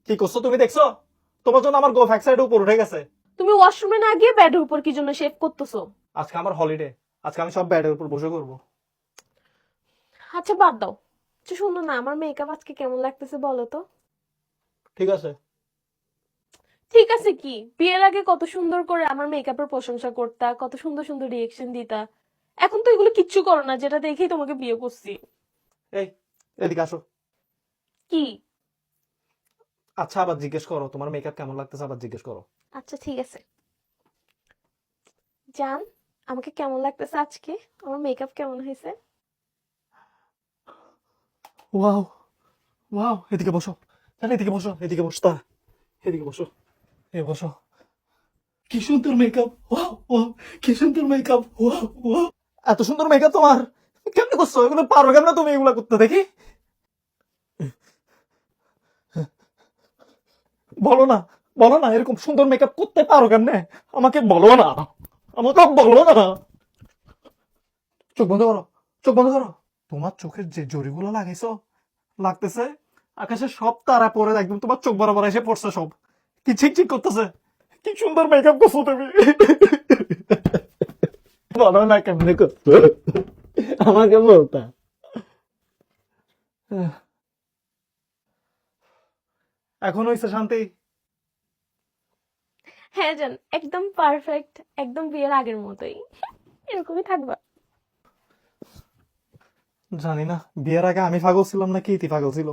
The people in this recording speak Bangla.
কি করছো তুমি দেখছো? তোমার জন্য আমার গোফ এক সাইড উপর উঠে গেছে। তুমি ওয়াশরুমে না গিয়ে বেডের উপর কি জন্য শেভ করতেছো? আজকে আমার হলিডে, আজকে আমি সব বেডের উপর বসে করবো। আচ্ছা বাদ দাও। আচ্ছা শোনো না, আমার মেকআপ আজকে কেমন লাগতেছে বলো তো? ঠিক আছে। ঠিক আছে কি, বিয়ের আগে কত সুন্দর করে আমার মেকআপের প্রশংসা করতা, কত সুন্দর সুন্দর রিয়েকশন দিতা। এখন তো এগুলো কিচ্ছু করো না, যেটা দেখেই তোমাকে বিয়ে করছি। এই, এদিকে আসো। কি? আচ্ছা আবার জিজ্ঞেস করো তোমার মেকআপ কেমন লাগতেছে, আবার জিজ্ঞেস করো। আচ্ছা ঠিক আছে। জান, আমাকে কেমন লাগতেছে আজকে? আমার মেকআপ কেমন হয়েছে? ওয়াও, ওয়াও, এদিকে বসো। জান, এদিকে বসো, এদিকে বসতা, এদিকে বসো, এ বসো। কি সুন্দর মেকআপ, ওয়াও ওয়াও, কি সুন্দর মেকআপ, ওয়াও ওয়াও। এত সুন্দর মেকআপ তোমার, কেমনে করছো এগুলো? পারো কেমনে তুমি এগুলা করতে দেখি? বলো না, বলো না, এরকম সুন্দর মেকআপ করতে পারো কেমনে? আমাকে বলো না, আমাকে বলো না। চোখ বন্ধ করো, চোখ বন্ধ করো। তোমার চোখের যে জরিগুলো লাগাইছো, লাগতেছে আকাশে সব তারা পরে একদম তোমার চোখ বরাবর এসে পড়ছে সব। কি ঝিকঝিক করতেছে। কি সুন্দর মেকআপ করছো তুমি। বলো না কেমনে করছো, আমাকে বলতা। এখন হয়েছে শান্তি? হ্যাঁ জান, একদম পারফেক্ট, একদম বিয়ের আগের মতোই। এরকমই থাকবা। জানি না বিয়ের আগে আমি পাগল ছিলাম নাকি ইতি পাগল ছিল।